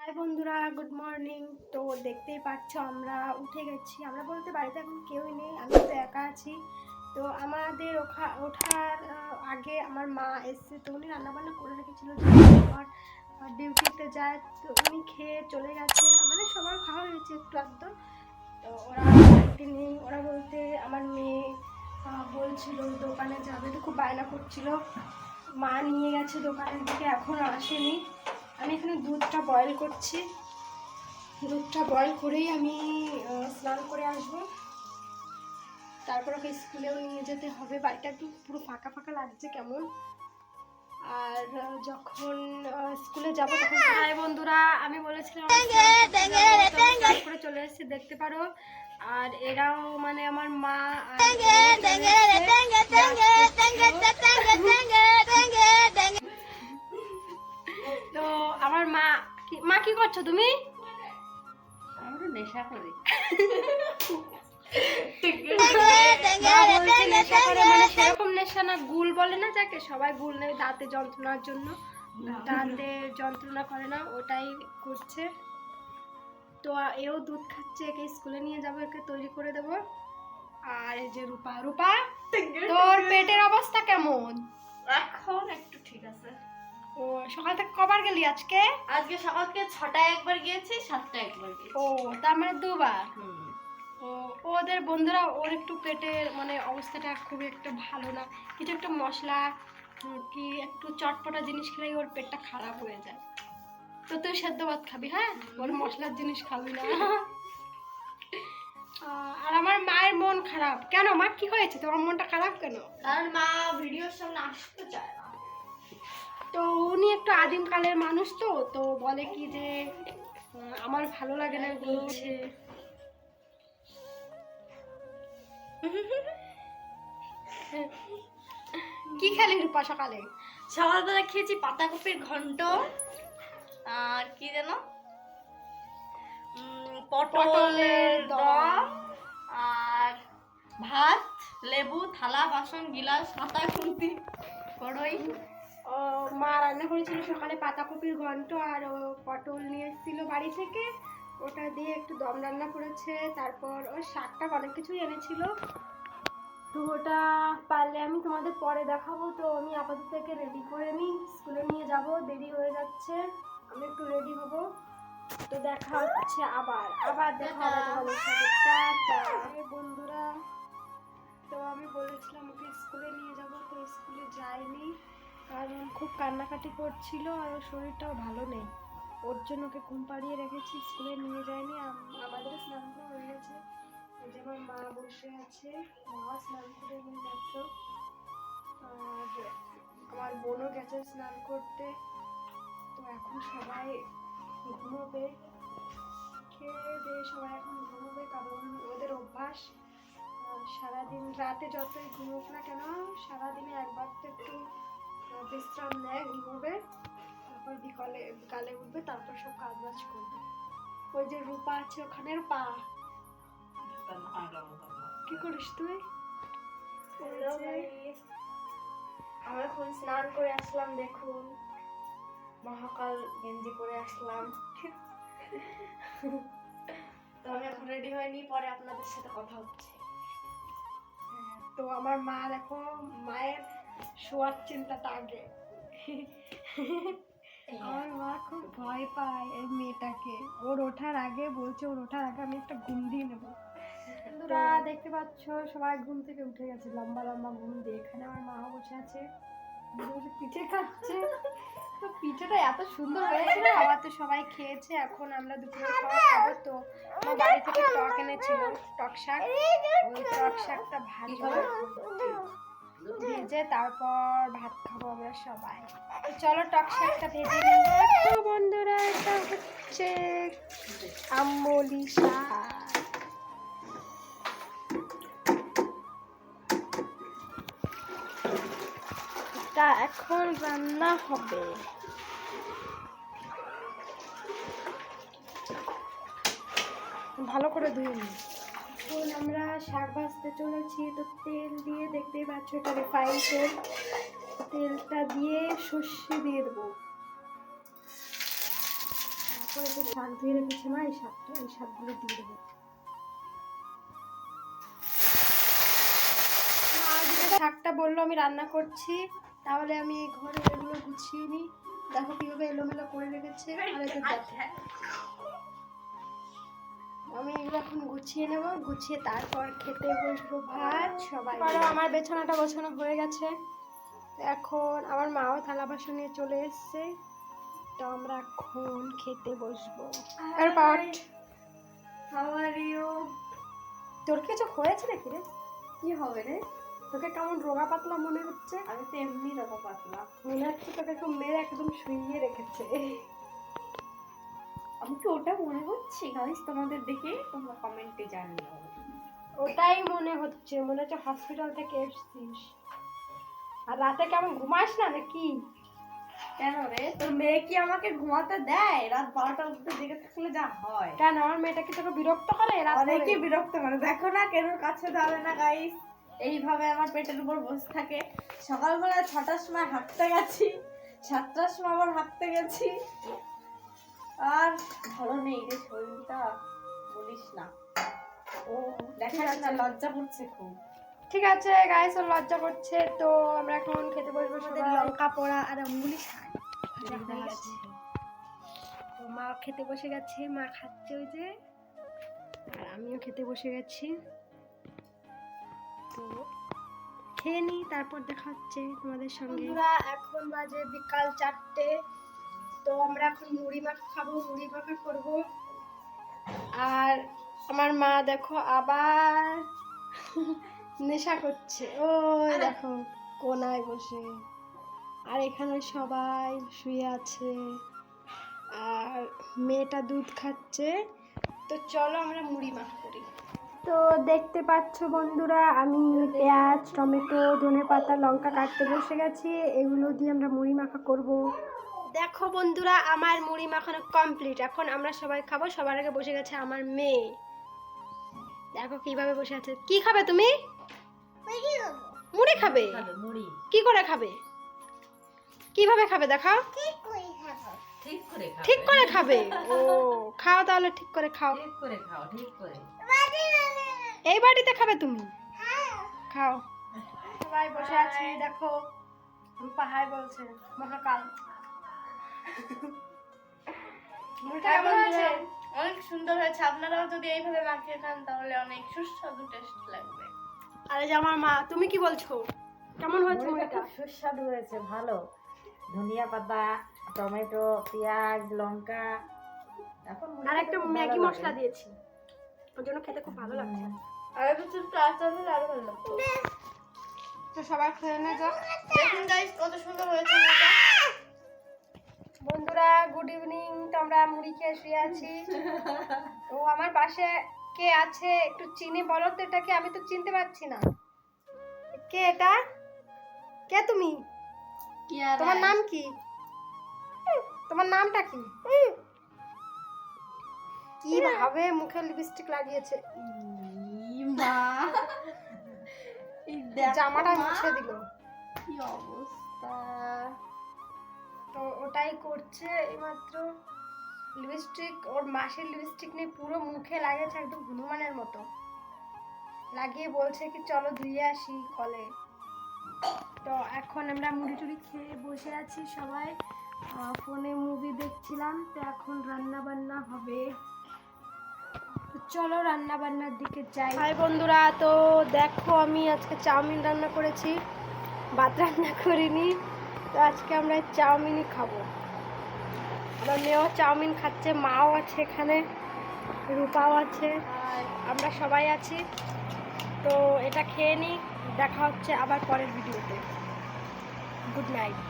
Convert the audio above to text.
High বন্ধুরা, good morning. তো দেখতেই পাচ্ছ আমরা উঠে গেছি। আমরা বলতে বাড়িতে এখন কেউই নেই, আমি তো একা আছি। তো আমাদের ওঠার আগে আমার মা এসছে, তো উনি রান্নাবান্না করে রেখেছিল, আমার ডিউটিতে যায়। তো উনি খেয়ে চলে গেছে, আমাদের সবার খাওয়া হয়েছে একটু আধটু। তো ওরা বাড়িতে নেই। ওরা বলতে আমার মেয়ে বলছিল দোকানে যাবে, তো খুব বায়না করছিল। মা নিয়ে গেছে দোকানের দিকে, এখনও আসেনি। আমি এখানে দুধটা বয়েল করছি। দুধটা বয়েল করেই আমি স্নান করে আসবো, তারপর ওকে স্কুলেও নিয়ে যেতে হবে। বাড়িটা একটু পুরো ফাঁকা ফাঁকা লাগছে কেমন। আর যখন স্কুলে যাব তখন হাই বন্ধুরা, আমি বলেছিলাম করে চলে এসেছি, দেখতে পারো। আর এরাও মানে আমার মা তো আমার মা কি করছো তুমি? আমরা নেশা করি। মানে সেরকম নেশা না, গুল বলে না যাকে, সবাই গুল নেই দাঁতে যন্ত্রণার জন্য, দাঁতে যন্ত্রণা করে না, ওটাই করছে। তো এও দুধ খাচ্ছে, একে স্কুলে নিয়ে যাবো, একে তৈরি করে দেবো। আর এই যে রূপা, তোর পেটের অবস্থা কেমন? এখন একটু ঠিক আছে। ও সকাল থেকে কবার গেলি আজকে? আজকে সকাল থেকে 6টায় একবার গিয়েছি, 7টায় একবার গিয়েছি। ও তার মানে দুবার। ও ওদের বন্ধুরা, ওর একটু পেটের মানে অবস্থাটা খুব একটা ভালো না। কিছু একটা মশলা কি একটু চটপটা জিনিস খেলেই ওর পেটটা খারাপ হয়ে যায়। তো তুই সেদ্ধ ভাত খাবি, হ্যাঁ, ওর মশলার জিনিস খাবি না। আর আমার মায়ের মন খারাপ কেন? মা কি হয়েছে, তোমার মনটা খারাপ কেন? কারণ মা ভিডিওর সামনে আসতে চায় না। তো উনি একটু আদিমকালের মানুষ, তো তো বলে কি যে আমার ভালো লাগে না বলছে। কি খেলি রূপা সকালে? সকালবেলা খেয়েছি পাতাকপির ঘন্ট, আর কি যেন পটলের দম, আর ভাত, লেবু, থালা বাসন গিলাস হাতা খুন্তি কড়াই। মা রান্না করেছিল সকালে পাতাকপির ঘন্ট, আর পটল নিয়ে এসেছিল বাড়ি থেকে, ওটা দিয়ে একটু দম রান্না করেছে। তারপর ওই শাকটা অনেক কিছুই এনেছিল, তো ওটা পারলে আমি তোমাদের পরে দেখাবো। তো আমি আপাতত থেকে রেডি করে নিই, স্কুলে নিয়ে যাব, দেরি হয়ে যাচ্ছে, আমি একটু রেডি হব। তো দেখা হচ্ছে আবার দেখা হবে তোমাদের সাথে। টাটা বন্ধুরা। তো আমি বলেছিলাম ওকে স্কুলে নিয়ে যাব, তো স্কুলে যাইনি কারণ খুব কান্নাকাটি করছিল, আর ওর শরীরটাও ভালো নেই। ওর জন্য ওকে ঘুম পাড়িয়ে রেখেছি, স্কুলে নিয়ে যাইনি। আমাদের স্নান করা হয়ে গেছে, এই যে আমার মা বসে আছে, মা স্নান করে নিয়ে মাত্র। আর আমার বোনও গেছে স্নান করতে। তো এখন সবাই ঘুমোবে, খেয়ে দিয়ে সবাই এখন ঘুমোবে, কারণ ওদের অভ্যাস সারাদিন রাতে যতই ঘুমোক না কেন সারাদিনে একবার তো একটু বিশ্রাম নেয়, ঘুমোবে, তারপর বিকালে উঠবে, তারপর সব কাজ বাজ করবে। ওই যে রূপা আছে ওখানে, রূপা কি করিস তুই? আমি এখন স্নান করে আসলাম, দেখুন মহাকাল গেঞ্জি পরে আসলাম। তো আমি এখন রেডি হয়নি, পরে আপনাদের সাথে কথা হচ্ছে। তো আমার মা দেখো, মায়ের শোয়ার চিন্তাটা আগে। আমার মা খুব ভয় পায় এই মেয়েটাকে, ওর ওঠার আগে বলছে ওর ওঠার আগে আমি একটা ঘুম দিয়ে নেবো। বন্ধুরা দেখতে পাচ্ছ সবাই ঘুম থেকে উঠে গেছে, লম্বা লম্বা ঘুম দিয়ে। এখানে আমার মা বসে আছে, পিঠে খাচ্ছে। তো পিঠেটা এত সুন্দর হয়েছিল, আবার তো সবাই খেয়েছে, এখন আমরা দুপুরে খাওয়া খাবো। তো আমার বাড়ি থেকে টক এনেছিল, টক শাক, ওই টক শাকটা ভেজে তারপর ভাত খাবো আমরা সবাই। তো চলো টক শাকটা ভেজে নিই। দেখো বন্ধুরা, এটা হচ্ছে আমলি শাক। এটা এখন রান্না হবে। ভালো করে ধুয়ে নিই। এখন আমরা শাক ভাজতে চলেছি। তো তেল দিয়ে, দেখতেই পাচ্ছ এটা রিফাইন তেল, তেলটা দিয়ে সর্ষে দিয়ে দেবো। তারপরে যে শাক ধুয়ে রেখেছে মা, এই শাকগুলো দিয়ে দেবো। মা যদি শাকটা বললো আমি রান্না করছি, তাহলে আমি এই ঘরে এগুলো গুছিয়ে নিই। দেখো কিভাবে এলোমেলো করে রেখেছে। আর এই যে দেখো, আমি এগুলো এখন গুছিয়ে নেব, গুছিয়ে তারপর খেতে বসবো ভাত সবাই। আমার বিছানাটা গোছানো হয়ে গেছে, এখন আমার মাও থালা বাসন নিয়ে চলে এসছে, তো আমরা এখন খেতে বসবো। আর পাট হাউ আর ইউ? তোর কিছু হয়েছে নাকি রে? কি হবে রে? তোকে কেমন রোগা পাতলা মনে হচ্ছে? আমি তো এমনি রকম পাতলা মনে হচ্ছে তোকে একদম মেরে একদম শুইয়ে রেখেছে। আমি কি ওটা মনে হচ্ছে গাইস? তোমাদের দেখে তোমরা কমেন্টে জানিও। ওটাই মনে হচ্ছে, মনে হচ্ছে হসপিটাল থেকে এসেছিস। আর রাতে কেমন ঘুমাস না নাকি? কেন রে, তোর মেয়ে কি আমাকে ঘুমাতে দেয়? রাত 12টার মধ্যে জেগে থাকলে যা হয়। কেন আমার মেয়েটা কি তোকে বিরক্ত করে রাত অনেকে করে? বিরক্ত করে, দেখো না কেন কাছে যাবে না গাইস, এইভাবে আমার পেটের উপর বসে থাকে। সকালবেলা 6টার সময় হাঁটতে গেছি, 7টার সময় আবার হাঁটতে গেছি, আর ভালো নেই রে শরীরটা, বলিস না। ও দেখাস না, লজ্জা করছে খুব। ঠিক আছে গাইস, ওর লজ্জা করছে, তো আমরা এখন খেতে বসবো সবাই। লঙ্কা পোড়া আর অঙ্গুলি শাক ভাজা হয়ে গেছে। তো মা খেতে বসে গেছে, মা খাচ্ছে ওই যে, আর আমিও খেতে বসে গেছি। তো খেয়ে নিই, তারপর দেখা হচ্ছে তোমাদের সঙ্গে। এখন বাজে বিকাল 4টে, তো আমরা এখন মুড়ি মাখা খাবো, মুড়ি মাখা করবো। আর আমার মা দেখো আবার নেশা করছে, ওই দেখো কোনায় বসে। আর এখানে সবাই শুয়ে আছে, আর মেয়েটা দুধ খাচ্ছে। তো চলো আমরা মুড়ি মাখা করি। তো দেখতে পাচ্ছ বন্ধুরা, আমি পেঁয়াজ, টমেটো, ধনেপাতা, লঙ্কা কাটতে বসে গেছি। এগুলো দিয়ে আমরা মুড়ি মাখা করব। দেখো বন্ধুরা, আমার মুড়ি মাখানো কমপ্লিট। এখন আমরা সবাই খাবো। সবার আগে বসে গেছে আমার মেয়ে, দেখো কিভাবে বসে আছে। কি খাবে তুমি? মুড়ি খাবে? মুড়ি কি করে খাবে? কিভাবে খাবে দেখাও। ঠিক করে খাবে? ও খাও তাহলে, ঠিক করে খাও। এই বাড়িতে খাবে তুমি? খাও। সবাই বসে আছি, দেখো রূপা হাই বলছে, মহাকাল। মুড়িটা কেমন হয়েছে? অনেক সুন্দর হয়েছে। আপনারাও যদি এইভাবে মাখিয়ে খান তাহলে অনেক সুস্বাদু টেস্ট লাগবে। আরে যে আমার মা, তুমি কি বলছো? কেমন হয়েছে মুড়িটা? সুস্বাদু হয়েছে, ভালো। ধনিয়া পাতা, টমেটো, পেঁয়াজ, লঙ্কা, এখন আর একটা ম্যাগি মশলা দিয়েছি, ওর জন্য খেতে খুব ভালো লাগছে। আর একটু আচার হলে আরো ভালো লাগতো। তো সবাই খেয়ে নে যাও। দেখুন গাইস কত সুন্দর হয়েছে মুড়িটা। বন্ধুরা গুড ইভিনিং, তো আমরা মুড়ি খেয়ে শুয়ে আছি। তো আমার পাশে কে আছে একটু চিনি বলো তো এটাকে, আমি তো চিনতে পারছি না। কে এটা? কে তুমি? তোমার নাম কি? তোমার নামটা কি? কি ভাবে মুখে লিপস্টিক লাগিয়েছে, মা জামাটা মুছে দিল। কি অবস্থা। তো ওটাই করছে এইমাত্র, লিপস্টিক, ওর মাসের লিপস্টিক নিয়ে পুরো মুখে লাগিয়েছে একদম হনুমানের মতো লাগিয়ে, বলছে কি চলো ধুয়ে আসি কলে। তো এখন আমরা মুড়ি টুড়ি খেয়ে বসে আছি সবাই, ফোনে মুভি দেখছিলাম। তো এখন রান্না বান্না হবে, তো চলো রান্না বান্নার দিকে যাই। হাই বন্ধুরা, তো দেখো আমি আজকে চাউমিন রান্না করেছি, ভাত রান্না করিনি। তো আজকে আমরা চাউমিনই খাবো। আমার মেয়েও চাউমিন খাচ্ছে, মাও আছে এখানে, রূপাও আছে, আমরা সবাই আছি। তো এটা খেয়ে নিই, দেখা হচ্ছে আবার পরের ভিডিওতে। Good night.